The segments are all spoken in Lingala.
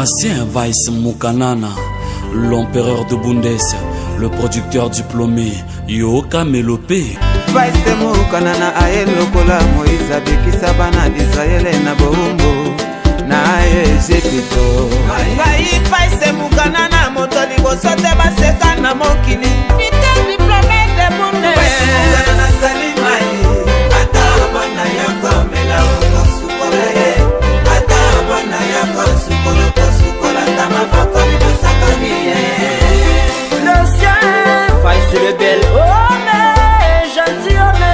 Gracien Weiss Mukanana, l'empereur de Bundes, le producteur diplômé Yoka Melopé. Weiss Mukanana aye lokola Moïse abekisa bana d'Israël na bombo na Ejipito. Weiss Mukanana moto liboso te baseka na mokili. Mite diplômé de Bundes. Weiss Mukanana salimai ata bana yako mela osukola ye ata bana yako sukola tama bakoli dosakani ye. L'ancien Weiss le bel homme, gentil homme,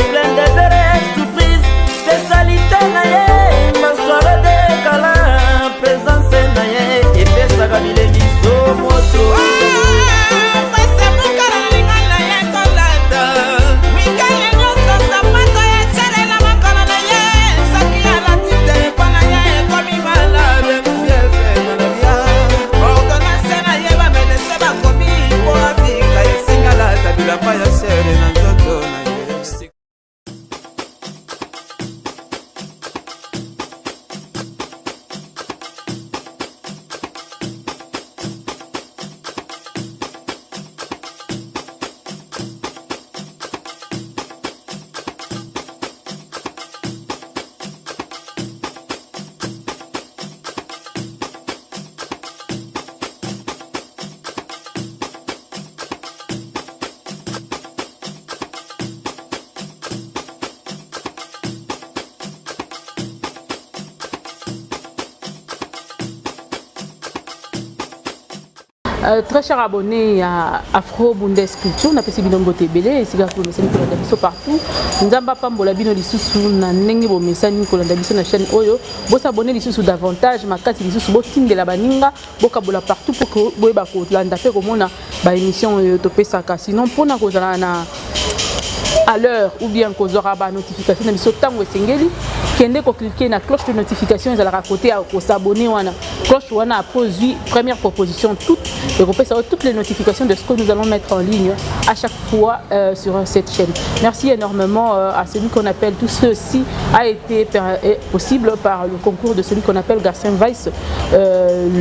plein de belles surprises, spécialité naye, ma soirée de câlin, présence naye, et pesa kabile giso moto. Très chers abonnés à Afro Bundes Culture, on a passé Bilongo Tébélé, et c'est là que nous sommes partout. Nous avons pas de bino lisusu na ndenge bo message ni kolanda biso na chaîne Oyo. Bo s'abonner lisusu davantage, makati lisusu bo tinge la baninga, bo kabola partout pour que bo ba ko landa pe ko mona ba émission to pesaka. Sinon pour na ko zala na à l'heure ou bien qu'on aura la notification de ce temps où sengeli kende ko cliquer na cloche de notification ils à côté à s'abonner wana cloche wana a produit première proposition toutes et qu'on peut savoir toutes les notifications de ce que nous allons mettre en ligne à chaque fois sur cette chaîne. Merci énormément à celui qu'on appelle tout ceci a été possible par le concours de celui qu'on appelle Gracien Weiss,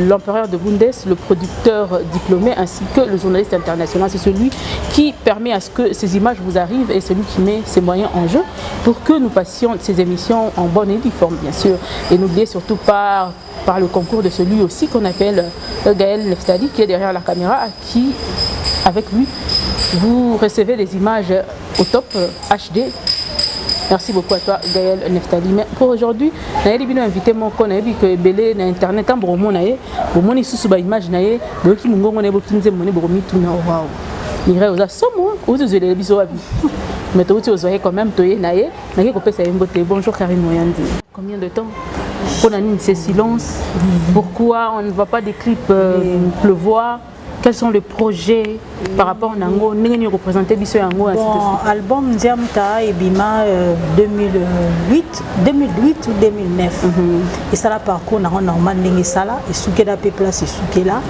l'empereur de Bundes, le producteur diplômé ainsi que le journaliste international. C'est celui qui permet à ce que ces images vous arrivent et celui qui met ses moyens en jeu pour que nous passions ces émissions en bonne et due forme, bien sûr. Et n'oubliez surtout pas par le concours de celui aussi qu'on appelle Gaël Neftali, qui est derrière la caméra, à qui, avec lui, vous recevez des images au top HD. Merci beaucoup à toi, Gaël Neftali. Mais pour aujourd'hui, je vais inviter mon collègue qui est belé sur Internet. Je vais vous montrer des images. Je vais vous montrer des images. Il y a des choses mais tu as quand même bonjour Karine Moyandi. Combien de temps pour ces silences? Pourquoi on ne voit pas des clips pleuvoir? Quels sont les projets par rapport à Nango? Nous représenter Yango. Bon, album Ndiamta et Bima 2008 ou 2009. Et ça, la parcours normal et Sala et Soukela Place et Soukela.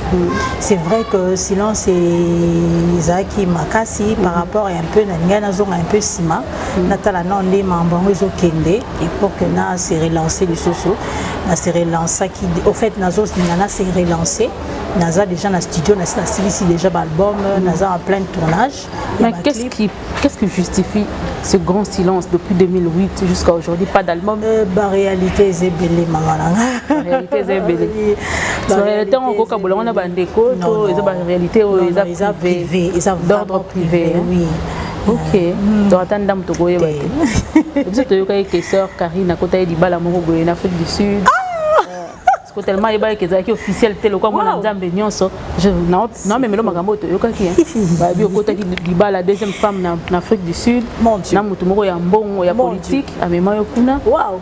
C'est vrai que silence et Zaki Makasi par rapport à un peu Nanganazo un peu Sima. Natala non les membres ils ont Kende et pour que na s'est relancé les soso, na s'est relancé qui au fait Nazo Nana s'est relancé. Naza déjà dans le studio, Naza ici déjà l'album, Naza en plein tournage. Mais qu'est-ce qui justifie ce grand silence depuis 2008 jusqu'à aujourd'hui? Pas d'album? Réalité c'est belé maman. Réalité c'est belé. La réalité on coca bola on a bandeko, réalité privé, d'ordre privé. Oui. Ok. Tu attends dame to goye bate. Vous êtes yoka que sœur Karine à côté di bala moko goye en Afrique du Sud. Parce que tellement il y a des officiels tel quoi mon nzambe nyonso non mais melo makambo to yoka ki ba bi okota ki diba la deuxième femme en Afrique du Sud na mutu moko ya mbongo ya politique amema yo kuna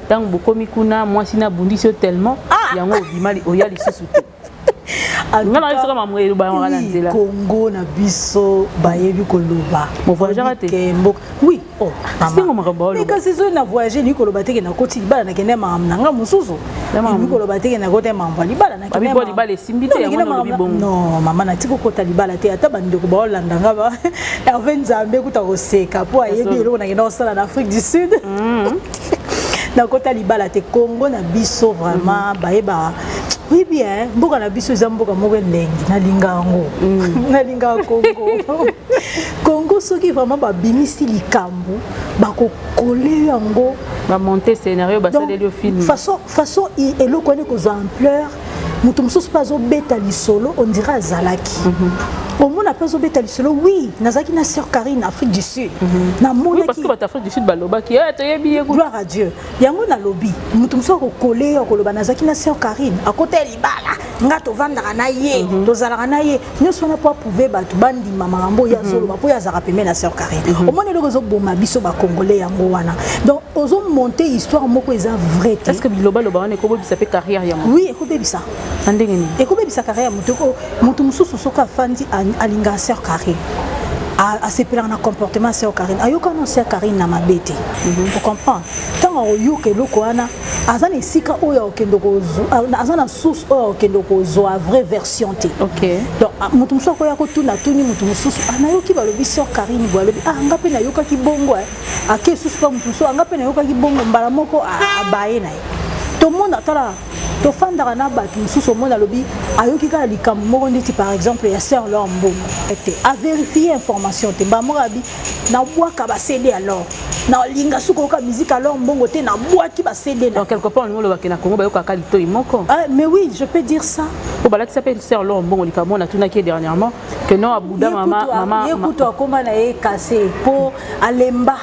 tant bokomi kuna moi sina bundisi tellement yango obimali oyali susu Congo na biso bayebi koloba mo voyage raté oui oh mais quand c'est ça na voyager ni koloba te na koti bala na kene mamnanga mususu ni koloba te na kote mambo libala na kene mambo libala simbite ya mwana bibongo non mama na tiko kota libala te ata bandeko ba olandanga ba Hervé Nzambe kuta koseka po ayebi eloko na kena osala na Afrique du Sud na kota libala te Congo na biso vraiment bayeba Oui bien, mboka na biso za mboka moko ndengi na lingango. Na linga Congo. Congo soki vraiment ba bimisi likambo, ba ko coller yango, ba monter scénario ba sala le film. Façon eloko ne ko ampleur, mutu mususu pas obeta lisolo, on dirait azalaki. Au monde a pas obéi solo, oui, Nazaki na sœur Karine Afrique du Sud. Na oui, parce que l'Afrique du Sud baloba qui est gloire à Dieu. Yango na lobby, mutum so ko coller ko loba Nazaki na sœur Karine à côté libala. Nga to vanda na ye, to zala na ye. Nous sommes pas pouvé ba to bandi mama mambo ya solo ba po ya zara pemé na sœur Karine. Au monde le zo boma biso ba congolais yango wana. Donc ozo monter histoire moko eza vrai. Est-ce que biloba loba on est ko bisa pe carrière ya mo? Oui, ko bebisa. Andengeni. Et ko bebisa carrière mutu mususu soka fandi alinga sœur Karine à se plaindre dans comportement sœur Karine ayoka non sœur Karine na mabete vous comprenez tant oyoka loko wana azana esika oyo okendo ko azana source oyo okendo ko zo a vraie version te. OK, donc mutu muso ko yako tuna tuni mutu mususu anayoki balobi sœur Karine balobi ngape na yoka ki bongo ake susu pa mutu so ngape na yoka ki bongo mbala moko abaye na tout le monde atala to fanda na ba mususu mona lobi ayoki ka likambo moko nditi par exemple ya sœur Lombo était à vérifier information te ba morabi na bwaka ba CD alors na linga suko ka musique alors mbongo te na bwaki ba CD donc quelque part on le bakena Congo ba yoka ka lito imoko. Mais oui, je peux dire ça. Ko balati s'appelle sœur Lombo likambo na tuna ki dernièrement que non abuda mama écoute akoma na e cassé po alemba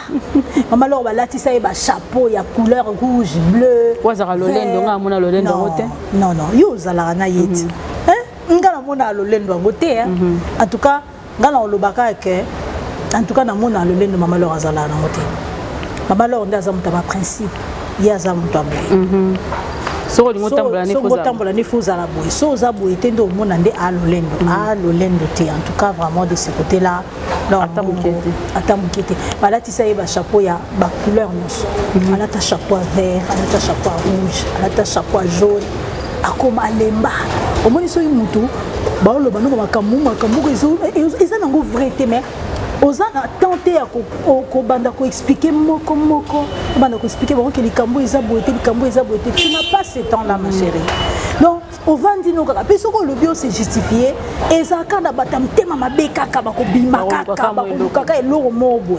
mama lo balati sa e ba chapeau ya couleur rouge bleu wazara lolendo nga mona lolendo. Non, yo zala na yeti. Ngala mona lolendo ngote en tout cas, ngala olobaka ke en tout cas na mona lolendo mama lo azala na ngote. Mama lo ndaza mutaba principe, ya za mutambo. So lingo tambola ne foza. So tambola ne foza la boy. So za boy tendo mona nde a lolendo te. En tout cas vraiment de ce côté là, atamukete. Balati sa ba chapeau ya ba couleur nyonso. Alata chapeau vert, alata chapeau rouge, alata chapeau jaune. Akoma alemba. Omoni so mutu ba lo banoko makambu eza nango vrai te mais ozana tenter ko banda ko expliquer moko banda ko expliquer bon que likambo eza boité tu n'as pas ce temps là ma chérie. Donc au vandi no kaka peso ko lobio se justifier ezaka na batamtema mabeka kaka bako bimaka kaka eloro mobo.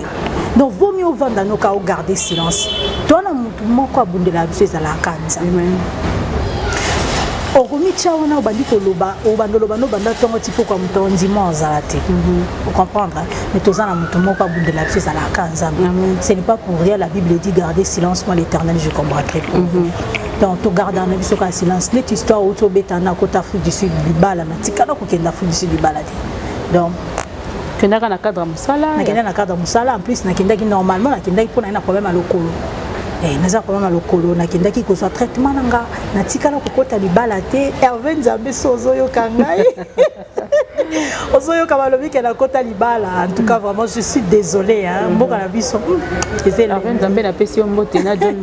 Donc vaut mieux vanda no ka garder silence. Toi na mutu moko abundela biso ezala kanza. Orumicha wana obandi koloba obandoloba no banda tongo tipo kwa mutonzi monza te. Vous comprendre? Mais tozana mutu moko abundela biso ezala kanza. Ce n'est pas pour rien la Bible dit garder silence moi l'Éternel je combattrai pour vous. Donc to garder na biso ka silence net histoire auto betana kota Afrique du Sud libala matikana ko kenda Afrique du Sud libala te. Donc kendaka na cadre musala. Na kenda na cadre musala en plus na kendaki normalement na kendaki pona na problème à lokolo. Naza problème à lokolo na kendaki ko so traitement nanga na tikala ko kota libala te Hervé Nzambe sozo yo kangai. Ozo yo kabalobi ke na kota libala en tout cas vraiment je suis désolé hein mboka na biso. Hervé Nzambe na pesi mbote na John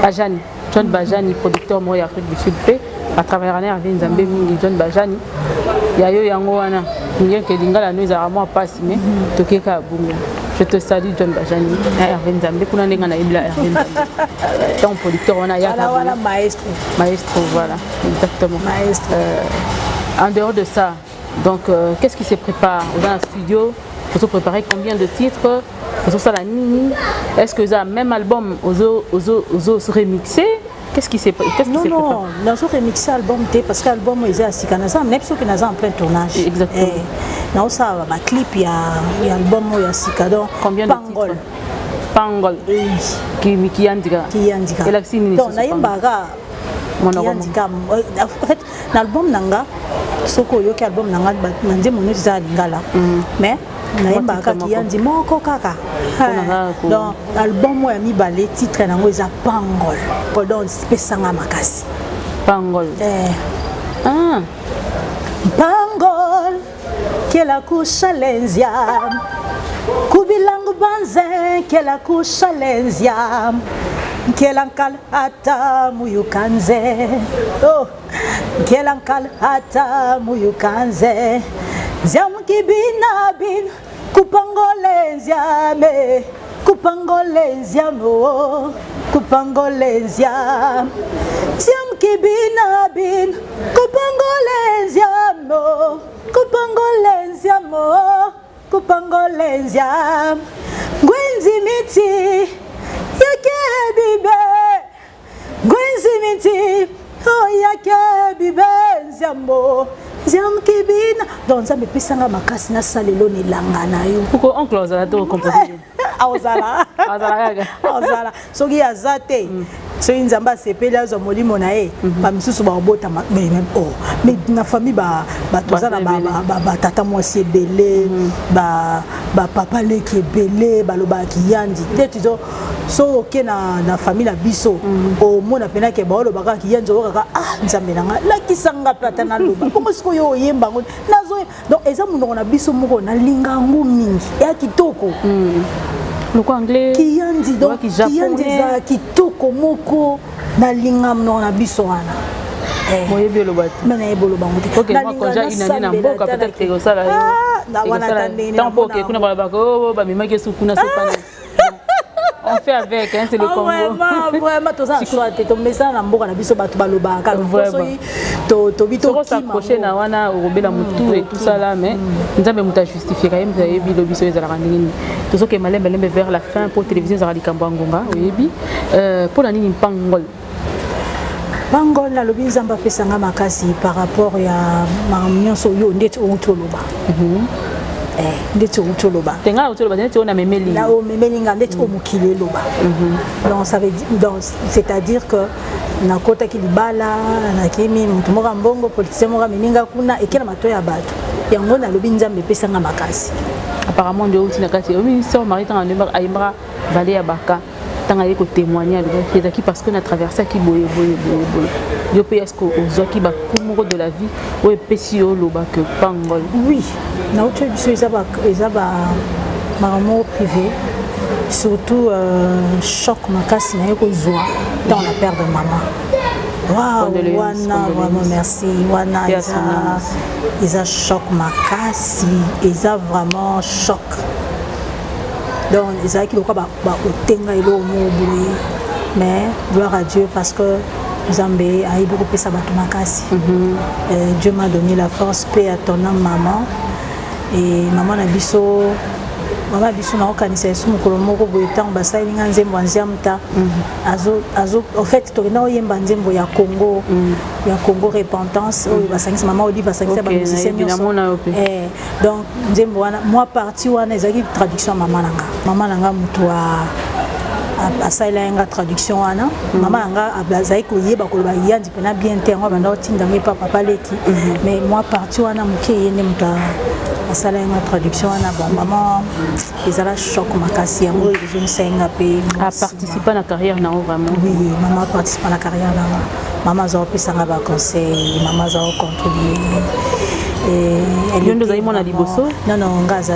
Bajani. John Bajani producteur mo ya Afrique du Sud pe à travers Hervé Nzambe mingi John Bajani ya yo yango wana bien que lingala nous a vraiment passé mais tokeka bunga. Je te salue John Bajani Hervé Nzambe kuna ndenga na ibla Hervé Nzambe ton producteur wana ya voilà maestro voilà exactement maestro. En dehors de ça donc qu'est-ce qui se prépare dans le studio pour se préparer combien de titres pour ça la nini est-ce que ça même album ozo se remixer. Qu'est-ce qui s'est passé? Non, non, je remixé l'album parce que l'album est à Sikanaza, même si on est en plein tournage. Exactement. Non, ça va, ma clip, il y a l'album où il y a Sikado. Combien de titres? Pangol. Qui indique. Et la signe. Donc, il y a un baga. En fait, l'album Nanga, soko yo ki album Nanga, nandi mon za lingala. Mais naïmbaka qui andi moko kaka. Donc album moi mi balé titre nango eza Pangol. Donc pesanga makasi. Pangol. Pangol que la couche lenzia. Kubilangu banze que la couche lenzia. Kelankal hata muyukanze. Oh, kelankal hata muyukanze. Ziamkibina bin kupangolenzia me kupangolenzia mo kupangolenzia Ziam kibina bin kupangolenzia mo kupangolenzia mo kupangolenzia Gwenzi miti yake bibe Gwenzi miti oh yake bibe Ziambo Ziam kibina donc ça me pisanga makasi na salelo ni langana yo pourquoi oncle ozala to composer ozala ozala soki azate soki nzamba asepeli azwa molimo na ye bamisusu baobota mais na famille batoza na batata mwasi ebele bapapa leki ebele balobaki yandi te tizo so oke na famille na biso omona penake baolobaka kiyandi okaka nzambe nanga lakisanga pe ata naloba bongo sikoyo oyemba ngo nazo donc eza monoko na biso moko nalinga yango mingi eya kitoko loko anglais kiyandi donc kiyandi eza kitoko moko nalinga monoko na biso wana moyebi olobati mana yeboloba ngo te nalinga na mboka peut-être osala na wana tandeni tant pour que kuna balabaka bamemaki sukuna sopana on fait avec, hein, c'est le Congo. Vraiment, tout ça, tu mets ça dans le bois, tu vas baloba, tu s'accrocher na wana urobela mutu et tout ça là, mais nous avons muta justifié quand même, vous avez vu le biso les alarandini. Tout ce qui est malin vers la fin pour télévision zara likambangonga, oui, pour la nini pangol. Pangol la lobi zamba pesanga makasi par rapport ya marmionso yo ndeti outoloba. Ndeti utoloba tenga utoloba ndeti ona memeli la o memeli ndeti o mukile loba donc ça veut dire donc c'est-à-dire que na kota kilibala na kimi mtu moka mbongo politicien moka mininga kuna ekela matoya bato yango na lobi nzambe pesanga makasi apparemment de outi na kati o ministère mari tanga ndemba ayimba vale ya baka tanga yeko témoigner avec les parce qu'on a traversé qui boye yo pe est-ce que aux qui ba kumoko de la vie ou epesi yo loba que pangol oui na autre biso ezaba maramo privé surtout choc makasi na yeko zwa dans la perte de maman. Waouh, wana vraiment merci. Wana isa choc makasi, isa vraiment choc. Donc isa ki loka ba otenga ilo mo boulé. Mais gloire à Dieu parce que Zambé a eu beaucoup de sabato makasi. Dieu m'a donné la force, paix à ton âme maman. Et maman na biso mama biso na okanisa yesu mukolo moko boye tango basali nga nzembo nziamta azo en fait tokenda oyemba nzembo ya Congo ya Congo repentance oyo basangisa mama Olive basangisa ba musicien donc nzembo wana moi partie wana ezaki traduction mama nanga mutu asala nga traduction wana mama nanga abazai koyeba koloba yandi pena bien te ngo banda otinda ngi papa leki mais moi partie wana muke yende muta asala nga traduction wana bon maman ezala choc makasi yango je ne sais nga pe a participer à la carrière na vraiment oui maman participe à la carrière na maman za opesanga ba conseil maman za contribuer et elle est dans mon aliboso non ngaza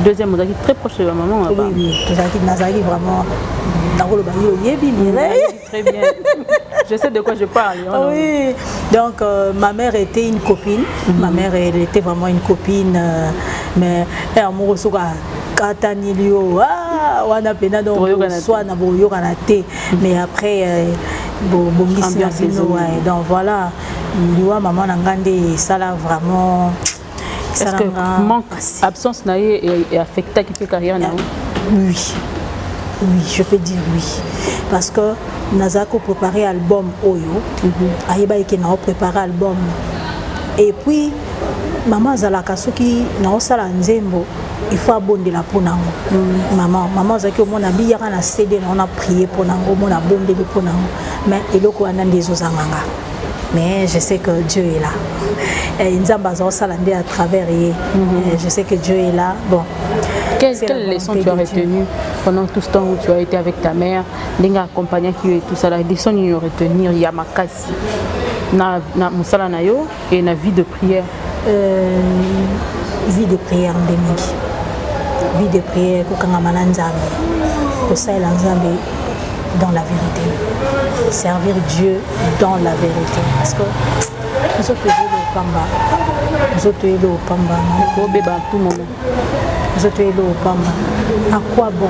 deuxième on est très proche de la maman oui tozaki nazaki vraiment nakoloba yo yebi très bien je sais de quoi je parle oui donc ma mère était une copine ma mère elle était vraiment une copine mais amour soka katanilio wana pena donc soit na boyo kana te mais après bongisi na bino donc voilà liwa maman na ngande sala vraiment est-ce que manque absence na et affecté qui peut carrière na oui je peux dire oui parce que nazako préparer album oyo ayeba eke na préparer album et puis maman zalaka soki na osala nzembo il faut abondela ponango maman zaki omona biyaka na CD na on a prié ponango mona bondeli ponango mais eloko wana ndezo zanganga mais je sais que Dieu est là et nzamba zo sala ndé à travers je sais que Dieu est là bon. Quelle leçon tu as retenu pendant tout ce temps où tu as été avec ta mère, l'inga accompagné qui et tout ça, la leçon tu as retenir il y a makasi na musala na yo et na vie de prière. Vie de prière ndemiki. Vie de prière ko kanga mananzambe. Ko sala nzambe dans la vérité. Servir Dieu dans la vérité parce que nous autres le pamba. Nous autres le pamba. Ko beba tout moment. À quoi bon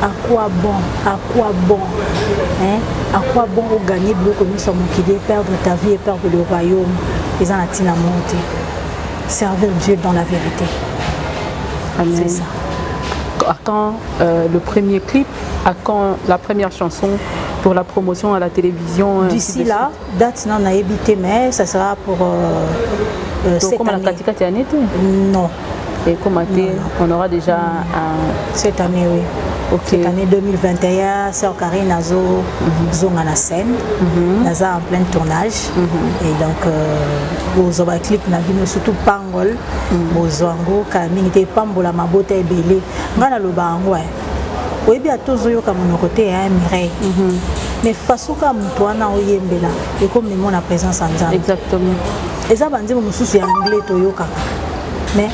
à quoi bon hein? À quoi bon gagner beaucoup de sommes qui perdre ta vie et perdre le royaume. Ils en ont la montée. Servir Dieu dans la vérité. Amen. C'est ça. À quand le premier clip, à quand la première chanson pour la promotion à la télévision? D'ici là, date non a évité, mais ça sera pour cette année. Non. Et comment on aura déjà cette année, oui. Okay. Cette année 2021, Sœur Karine Nazo zonga na scène, naza en plein tournage. Et donc, vous avez un clip surtout Pangol, Bozwango, Kaming, te Pambola Mabota et Belé. Ngana lo bango. Oui, bien tous yo comme mon côté hein Mireille. Mais façon comme toi na oyembela, et comme mon la présence en Zambie. Exactement. Et ça va dire mon souci anglais to yo kaka. Mais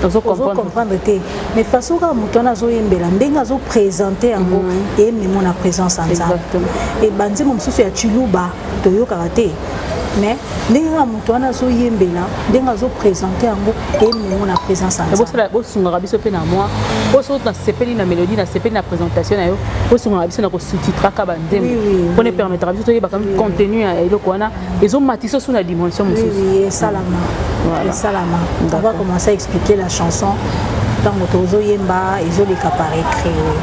vous comprendre mais façon comme toi na oyembela, ndenga zo présenter en gros et mon la présence en Zambie. Et banzi mon souci ya Chiluba to yo karaté. Mais ndenga mutu wana zo yembela ndenga zo présenter yango et mon la présence en Zambie. Bo sunga biso pe na moi bo so na sepeli na mélodie na sepeli na présentation na yo bo sunga biso na ko sous-titrer ka bandembo pour ne permettre biso to yeba comme contenu ya eloko wana ezo matisa sur la dimension mususu. Oui, et salama. Et salama. On va commencer à expliquer la chanson.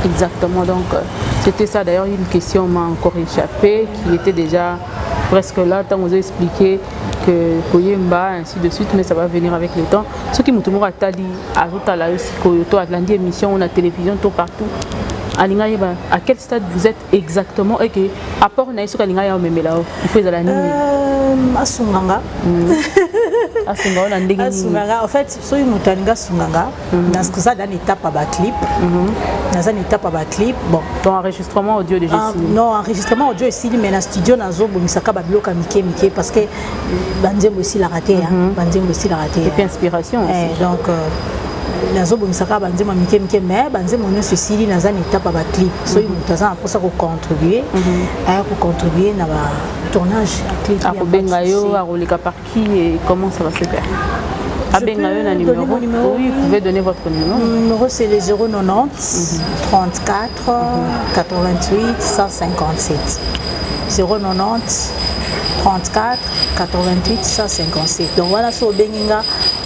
Exactement, donc c'était ça. D'ailleurs, une question m'a encore échappé qui était déjà presque là, tant vous avez expliqué que Koyemba, ainsi de suite, mais ça va venir avec le temps. Ce qui m'ont à Tali, à Routala aussi, Koyoto, à l'Andi émission, on a télévision, tout partout. À quel stade vous êtes exactement et que, à part on a eu ce qu'il faut aller à la à Sunganga. En fait, si vous avez un Sunganga, dans une étape à clip, dans une étape à clip, bon. Ton enregistrement audio déjà ici. Non, enregistrement audio ici, mais dans le studio, dans Zobo, Misaka Babiloka Mike, parce que Banzem aussi l'a raté. Banzem aussi l'a raté. Et puis inspiration aussi. Donc, nazo bomisaka banzema mike mais banzema on ceci dans une étape à clip so il mutaza pour ça contribuer pour contribuer na ba tournage clip à bengayo à roleka par qui et comment ça va se faire à bengayo na numéro oui vous pouvez donner votre numéro. Numéro c'est le 090 34 88 157 090 34 88 157. Donc voilà, sur Benginga,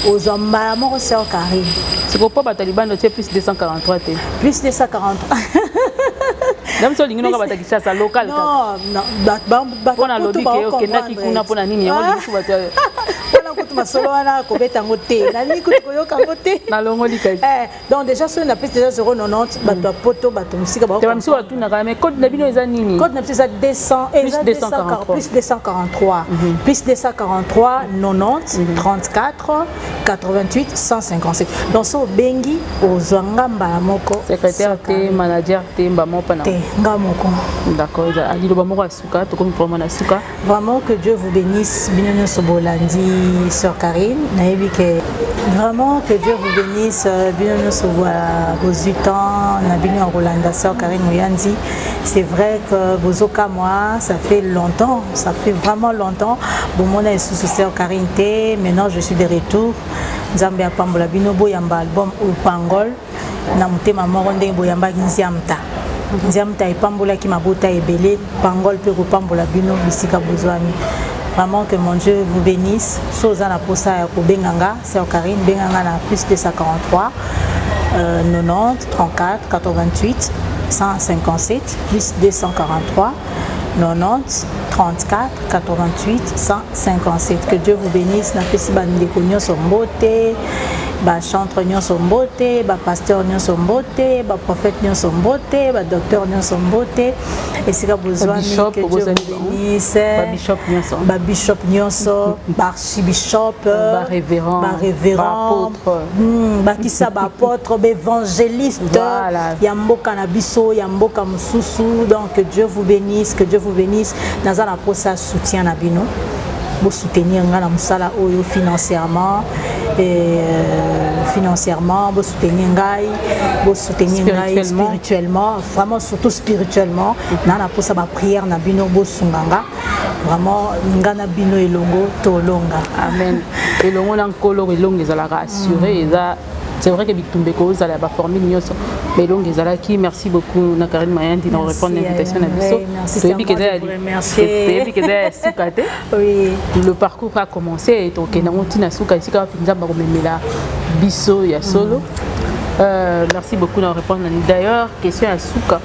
aux hommes, mon sœur Karine. C'est pourquoi les talibans ont plus 243. Plus 243. Même si on a dit ça local. Non, on a lobby qui est pour la ligne. Donc déjà sur la piste déjà 090 bato poto bato musika ba code na bino eza nini code na piste 200 plus 243 plus 243 90 34 88 157 donc so bengi ozwanga mbala moko secrétaire te manager te mbamo pana te ngamoko d'accord ali lo bamoko asuka to comme vraiment asuka vraiment que Dieu vous bénisse binonyo sobolandi sœur Karine nayebi que vraiment que Dieu vous bénisse binonyo sobola vos 8 ans na bino Rolanda sœur Karine Moyandi. C'est vrai que bozoka moi ça fait longtemps, ça fait vraiment longtemps bon mon sous sœur Karine te maintenant je suis de retour nzambe ya pambola bino boyamba album au Pangol na mutema moko ndenge boyamba nziamta nziamta epambola ki mabota ebele Pangol pe ko pambola bino bisika bozwami. Vraiment que mon Dieu vous bénisse. Sozana pour ça pour Benganga, sœur Karine Benganga na plus de 143 90 34 88 157 plus 243 90 34 88 157. Que Dieu vous bénisse. Na pesi bande konyo sombote, ba chantre nyon sombote, ba pasteur nyon sombote, ba prophète nyon sombote, ba docteur nyon sombote. Et c'est besoin que Dieu vous bénisse. Ba bishop nyonso, ba archibishop, ba révérend, ba kisa ba apôtre, ba évangéliste, yamboka na biso, yamboka mususu. Donc que Dieu vous bénisse, que Dieu vous bénisse. Nazana pour ça soutien na bino. Pour soutenir ngana musala oyo financièrement et financièrement pour soutenir ngai spirituellement vraiment surtout spirituellement nana pour ça ba prière na bino bo sunganga vraiment ngana bino elongo to longa amen elongo na nkolo elongo ezala rassurer eza c'est vrai que Bitumbe cause la formule nyonso mais donc ezalaki merci beaucoup na Karine Mayandi na répondre l'invitation na biso oui le parcours a commencé donc na ntina suka isika pinza ba komemela biso ya solo merci beaucoup na répondre d'ailleurs question à suka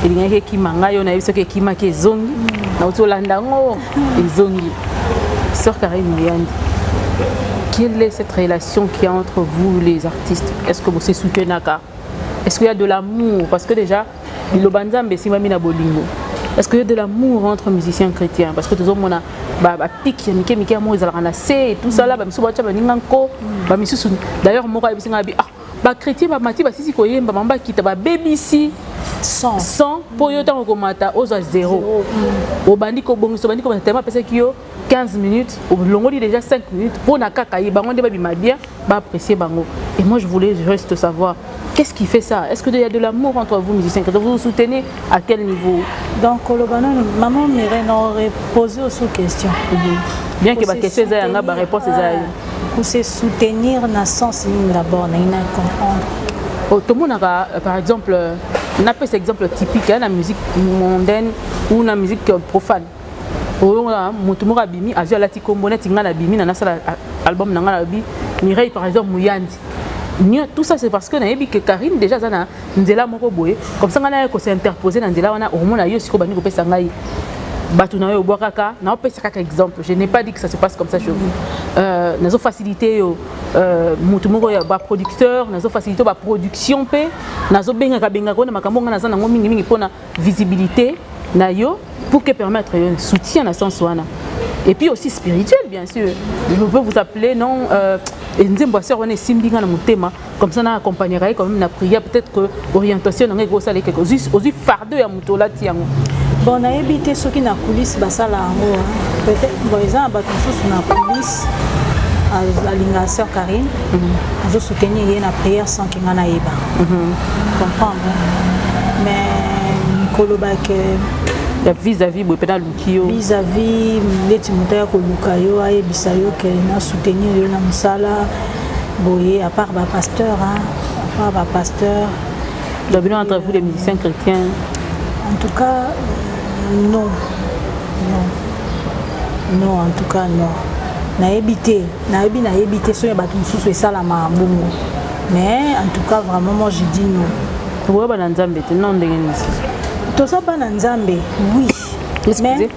elingaki kimanga yo na biso ke kimaki ezongi na otolanda ngo ezongi sœur Karine Mayandi. Quelle est cette relation qu'il y a entre vous les artistes? Est-ce que vous se soutenez? Est-ce qu'il y a de l'amour? Parce que déjà, le banzambe c'est mamina bolingo. Est-ce qu'il y a de l'amour entre musiciens chrétiens? Parce que tout le monde a pique, mike amour ils ont et tout ça là, d'ailleurs moi ba chrétien ba mati ba sisi koyemba mamba kita ba BBC 100 pour yo tango komata oza 0 au bandi ko bongiso bandi ko tellement pesa kiyo 15 minutes au longoli déjà 5 minutes pour na kaka yi bango ndeba bima bien ba apprécier bango. Et moi je voulais juste savoir qu'est-ce qui fait ça? Est-ce que il y a de l'amour entre vous musiciens? Vous vous soutenez à quel niveau? Donc le banon maman Mireille n'aurait posé aussi question. Bien que ba question za nga ba réponse za pour se soutenir na sens d'abord na comprendre. Tout le monde a par exemple on a pris cet exemple typique la musique mondaine ou la musique profane. Mutumo abimi azia lati kombonet ngana bimi na sala album na ngana bi Mireille par exemple Muyandi. Tout ça c'est parce que na yebi que Karine déjà zana nzela moko boye comme ça ngana ko s'interposer na nzela wana omona yo siko bani ko pesa ngai batu na yo boakaka na opesa kaka exemple. Je n'ai pas dit que ça se passe comme ça chez vous. Nazo facilité yo mutu moko ya ba producteur nazo facilité ba production pe nazo benga ko na makambo ngana zana ngo mingi pona visibilité na yo pour que permettre un soutien à sens wana. Et puis aussi spirituel bien sûr. Je peux vous appeler non nzembo sœur on est simdinga na mutema comme ça na accompagnerai quand même na prière peut-être que orientation na go sala quelque chose aussi fardeau ya mutola tiango. Bon na évité ceux qui na coulisse basala ngo peut-être bon exemple ba tous na coulisse à linga sœur Karine je soutenir yé na prière sans qu'il ngana yeba comprendre mais koloba que vis-à-vis bopena lukio vis-à-vis leti mutaya ko lukayo ay bisayo que na soutenir yo na musala boye à part ba pasteur à part ba pasteur d'abord entre vous les musiciens chrétiens en tout cas non en tout cas non na éviter so ya batu mususu esala ma bongo mais en tout cas vraiment moi je dis non pour ba nzambe non ndenge to ça ba nzambe oui mais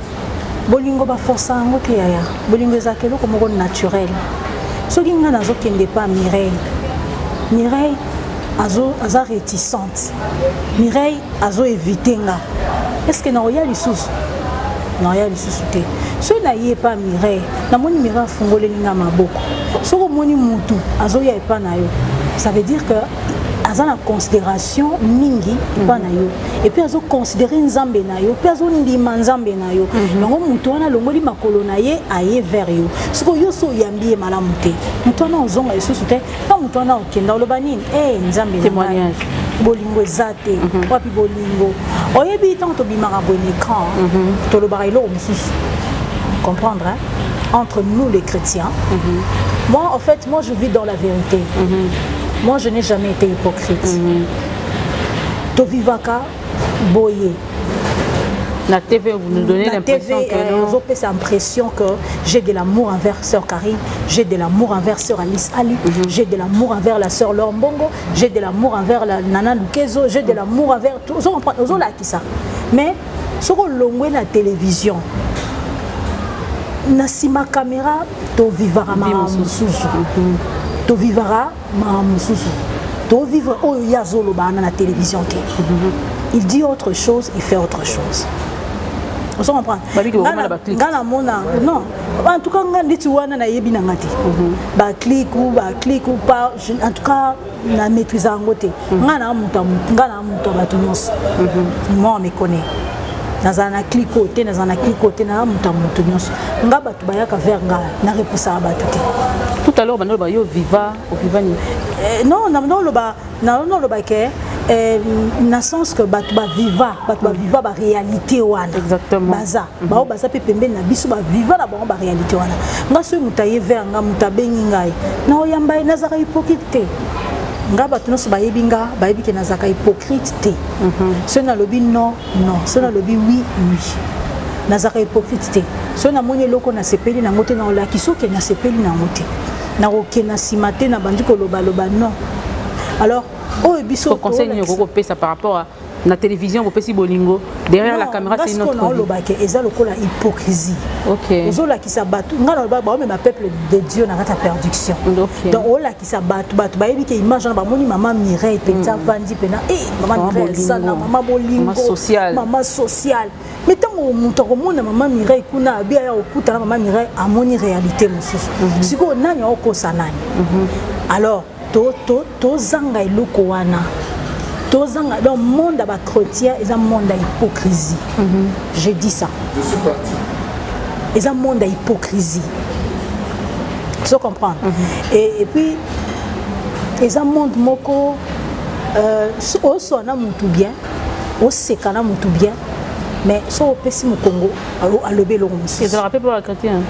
bolingo ba force ngo te yaya bolingo ezakelo comme ko naturel so kinga nazo kende pas Mireille azo réticente Mireille azo éviter nga est-ce que na oya lisusu na oya lisusu te so na yé pas Mireille na moni Mireille fungole linga maboko so ko moni mutu azo ya pas na yo ça veut dire que aza na considération mingi pas na yo et puis azo considérer nzambe na yo puis azo ndima nzambe na yo longo mutu wana longoli makolo na ye aye vers yo siko yo so yambi malamu te mutu wana ozonga lisusu te pa mutu wana okenda oloba nini nzambe témoignage bolingo ezate wapi bolingo oyebi tant to bimara bon écran to lo barilo mususu comprendre entre nous les chrétiens moi en fait moi je vis dans la vérité moi je n'ai jamais été hypocrite to vivaka boye la TV vous nous donnez l'impression que vous avez cette impression que j'ai de l'amour envers sœur Karine, j'ai de l'amour envers sœur Alice Ali, j'ai de l'amour envers la sœur Lombongo, j'ai de l'amour envers la Nana Lukezo, j'ai de l'amour envers tout ça. Mais sur la télévision na sima caméra to vivara ma mususu to vivara ma mususu to vivre oyo yazolo bana na télévision te. Il dit autre chose, il fait autre chose. Vous comprenez? Non, en tout cas, en tout cas, na maîtrise en côté. Moi, on me connaît. Dans un clicoté, na mutu nyonso. Nga batu bayaka vers nga na reposa batu te. Tout à l'heure, yo viva, au vivani. Non, ke na sens que bato ba viva ba réalité wana exactement baza ba baza pe pembe na biso ba viva na ba réalité wana nga so mutaye vers nga mutabengi ngai na oyamba na zaka hypocrite nga bato no so bayebi nga bayebi ke na zaka hypocrite te so na lobi non so na lobi oui na zaka hypocrite te so na moni loko na sepeli na ngote na olaki so ke na sepeli na ngote na okena simate na bandi ko loba non alors biso conseil ni ko pesa par rapport à la télévision vous pesi bolingo derrière la caméra c'est une autre vie eza lokola hypocrisie OK ozola ki sa batu ngana ba ba même peuple de Dieu na kata perdition donc ola ki sa batu ba yebi ke image na ba moni maman Mireille penza vandi pena maman Mireille ça na maman bolingo maman social mais tant muto ko mona maman Mireille kuna abia ya okuta na maman Mireille amoni réalité mosusu siko nani okosa nani alors to zanga iloko wana to zanga dans monde ba chrétien et un monde d'hypocrisie je dis ça je suis parti et un monde d'hypocrisie tu comprends et puis et un monde moko o so na mutu bien o seka na mutu bien mais so pesi mu Congo à lobelo et ça rappelle pas chrétien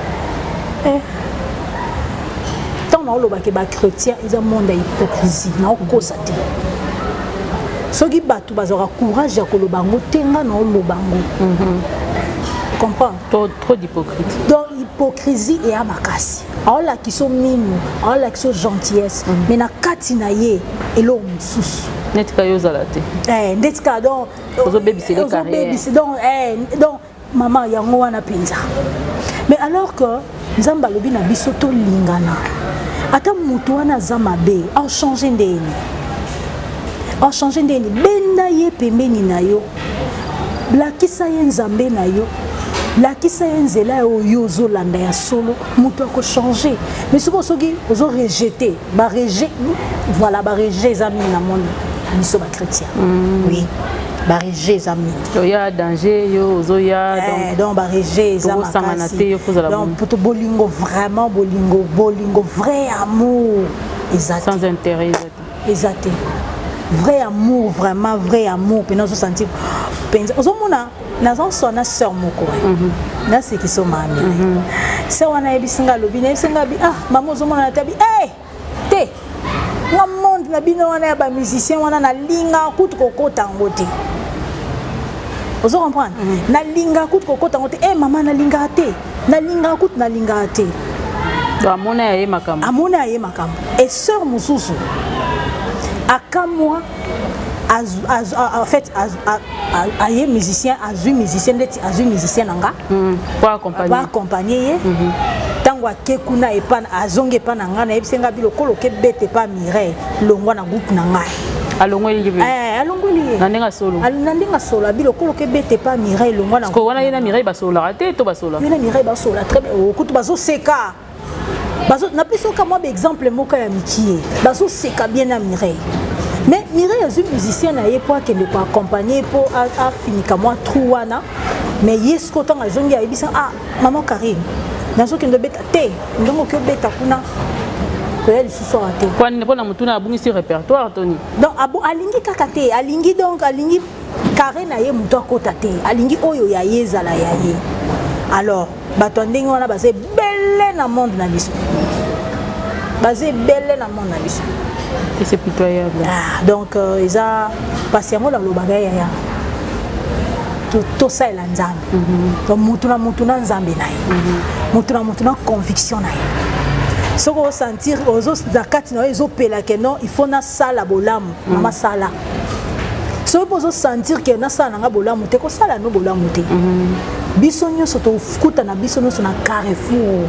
olobaki ba chrétien eza monde ya hypocrisie na okosa te soki bato bazaka courage ya koloba ngo tenga na oloba ngo comprends trop d'hypocrite donc hypocrisie et ya makasi aolaki so minu aolaki so gentillesse mais na kati na ye eloko mosusu netika yo ozala te ndetika donc ozobebisela carrière donc maman yango wana mpenza mais alors que nzambe alobi na biso tolingana ata mutu wana aza mabe achange ndeni benda ye pembeni na yo lakisa ye nzambe na yo lakisa ye nzela oyo ozolanda ya solo mutu akochange mais soki ozorejeter voilà barejet eza mingi na monde biso bachrétien oui barejet eza mingi oya danger yo ozoya donc barejet eza makasi donc poto bolingo vraiment bolingo vrai amour sans intérêt exact vrai amour vraiment vrai amour pe nazo sentir penza ozomona nazo sona sœur moko na c'est qui sont mami c'est wana ebisinga lobi na ebisinga bi maman ozomona na tabi te wa monde na bino wana ya ba musicien wana na linga kutu kokota ngote ozo comprendre na linga kutu kokota ngote maman na linga te na linga kutu na linga te amona ya makambo et sœur mususu akamwa en fait aye musicien azui musicien nanga pour accompagner tango akekuna epa azonge epa na nga na yebisenga bilokolo ke bete pa Mireille longwa na groupe na ngai alongoli na ndenga solo bilokolo ke bete pa Mireille longwa na ko wana yena Mireille basola raté to basola yena Mireille basola très bien okutu bazo seka bazo na piso ka moi exemple moka ya mikie bazo seka bien na Mireille mais Mireille azui musicien na ye po akende ko accompagner po a fini ka moi trou wana mais yesko tanga zongi ya ebisa maman Karine nazo kende beta te ndongo ke beta kuna ko ya lisusu ate kwa ne pona mutuna abungisi répertoire Tony donc alingi kaka te alingi carré na ye muto akota te alingi oyo ya yezala ya ye alors bato ndenge wana bazé belle na monde na biso et c'est pitoyable donc eza patiemment dans le bagay ya tout ça est la nzambe donc mutu na nzambe na ye mutu na conviction na ye soko sentir ozo zakati na ezo pela que non il faut na sala bolamu mama sala so ozo sentir que na sala nga bolamu te ko sala no bolamu te biso nyonso to fukuta na biso nyonso na carrefour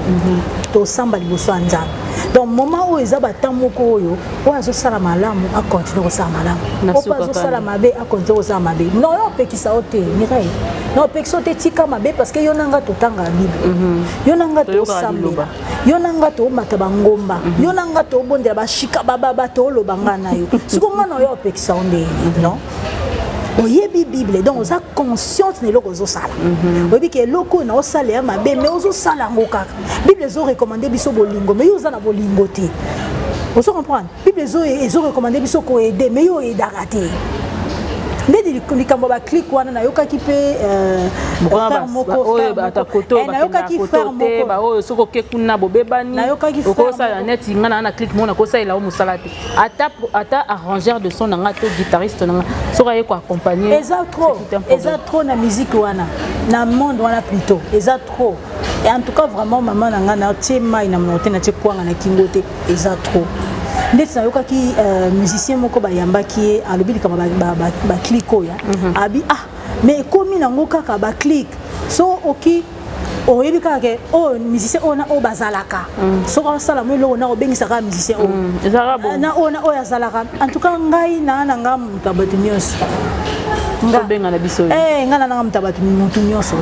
to samba liboso nzambe donc moment où eza batamoko oyo azo sala malamu a continuer kosala malamu azo sala mabe a continuer kosala mabe non yo pekisa ote Mireille non pekisa ote tika mabe parce que yo nanga to tanga bible yo nanga to sambela yo nanga to mata bangomba yo nanga to bondela bashika baba to lobanga na yo siko ngana yo pekisa onde non oyebi bible donc oza consciente ne loko ozosala oyebi ke loko na osala ya mabe mais ozosala ngo kaka bible ezo recommander biso bolingo mais yo oza na bolingo te ozo comprendre bible ezo recommander biso ko aider mais yo aidaka te likambo ba clique wana nayokaki pe frère moko nayokaki frère moko ba oyo soko ke kuna bobebani okosala net ngana na clique mona kosalela o musala te ata arrangeur de son nanga to guitariste nanga soka ye ko accompagner eza trop na musique wana na monde wana plutôt eza trop et en tout cas vraiment maman nanga na tie mai na monote na tie kwanga na kingote eza trop ndeti nayokaki musicien moko bayambaki ye alobi likama ba clique oya abi mais ekomi nango kaka ba clique so oki oyebi kaka o musicien ona o bazalaka so ka sala mo lo na obengisaka musicien o na ona o ya zalaka en tout cas ngai na nga mutabati nyos benga na biso ngana na mutabati mutu nyos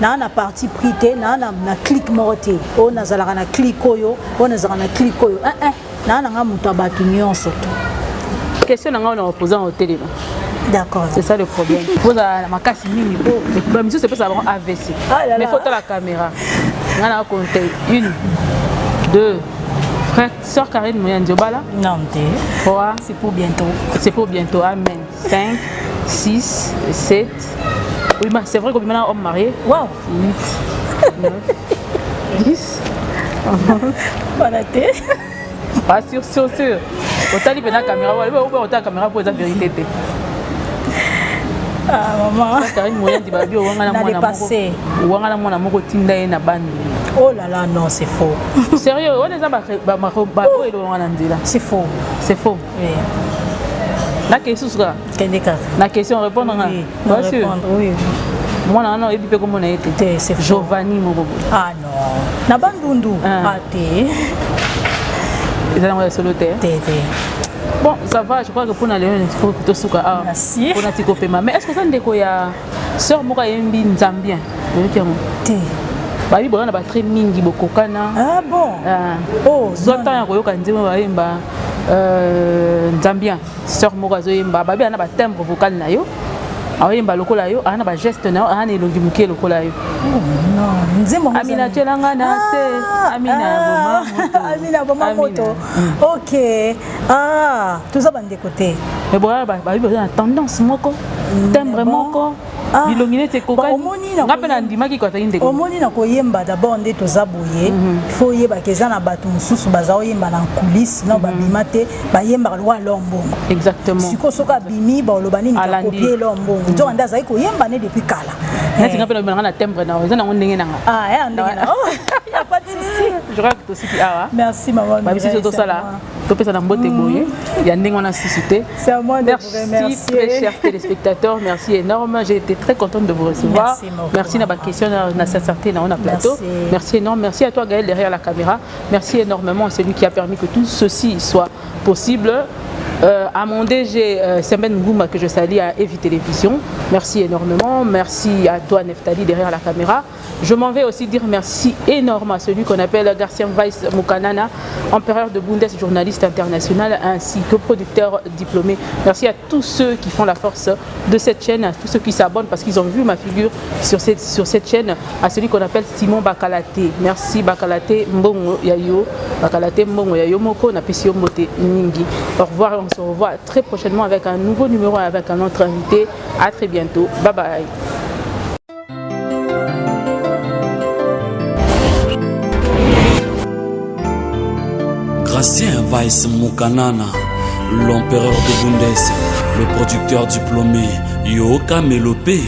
na parti prité na clique morte o na zalaka na clique oyo o na zalaka na clique oyo na nga mutabati nyos question na nga on opposant au télé. D'accord. C'est ça le problème. Il faut ma casse mini. Mais c'est pas ça avoir AVC. Mais faut la caméra. On a compté 1, 2, frère, sœur Karine Moyen Diobala. Non, 3. C'est pour bientôt. C'est pour bientôt. Amen. 5, 6, 7. Oui, mais c'est vrai qu'on est maintenant homme marié. Wow. 8, 9, 10. Voilà, t'es. Pas sûr. Autant il y a la caméra, autant la caméra pour la vérité. Maman. Karine Moyen Dibabi, on a dépassé. On a mon amour Tinda na bande. Oh là là, non, c'est faux. Sérieux, on est là. C'est faux. C'est faux. Oui. La question sera. La question répondre. Oui. Moi, non, et puis comment on a été. C'est Giovanni Mobobo. Ah non. Na bandundu. Ah t'es. Ils ont un solo terre. Bon, ça va, je crois que pour aller il faut plutôt souka. Merci. Pour n'ati kopema. Mais est-ce que ça ndeko ya sœur moka yembi nzambien? Té. Ba bi bona ba très mingi bokokana. Ah bon. Oh, zota ya koyoka nzema ba yemba nzambien. Sœur moka zo yemba ba bi ana ba timbre vocal na yo. Aoyemba lokola yo, ana ba geste na yo, ana elongi muke lokola yo. Non, nzema Amina tselanga na se. Amina boma moto. OK. Ah, tout ça bande côté. Mais bon, ba na tendance moko, timbre moko. Bilongine te kokani. Ngapena ndimaki kwa tainde ko. Omoni na koyemba d'abord nde tozaboye. Faut yeba keza na batu mususu baza oyemba na coulisse na babimate, bayemba lwa lombongo. Exactement. Siko soka bimi ba lobani ni ka copier lombongo. Jo anda za koyemba ne depuis kala. Nati ngapena bana na timbre na ozana ndenge nanga. Ndenge na. Il y a pas de souci. Je crois que aussi merci maman. Ba bisi to sala. To pesa na mbote boye. Ya ndenge on a suscité. C'est à moi de vous remercier. Merci très chers téléspectateurs, merci énorme. J'ai été très contente de vous recevoir. Merci na ba question na sincérité na on a plateau. Merci énorme. Merci à toi Gaël derrière la caméra. Merci énormément à celui qui a permis que tout ceci soit possible. À mon DG Semben Ngouma que je salue à Evi Télévision. Merci énormément. Merci à toi Neftali derrière la caméra. Je m'en vais aussi dire merci énorme à celui qu'on appelle Garcia Weiss Mukanana, empereur de Bundes, journaliste international, ainsi que producteur diplômé. Merci à tous ceux qui font la force de cette chaîne, à tous ceux qui s'abonnent parce qu'ils ont vu ma figure sur cette chaîne, à celui qu'on appelle Simon Bakalate. Merci Bakalate Mbongo Yayo, Bakalate Mbongo Yayo Moko, Napesio Mbote Ningi. Au revoir, on se revoit très prochainement avec un nouveau numéro, avec un autre invité. À très bientôt. Bye bye. Gracien Weiss Mukanana, l'empereur de Bundes, le producteur diplômé, Yoka Melopé.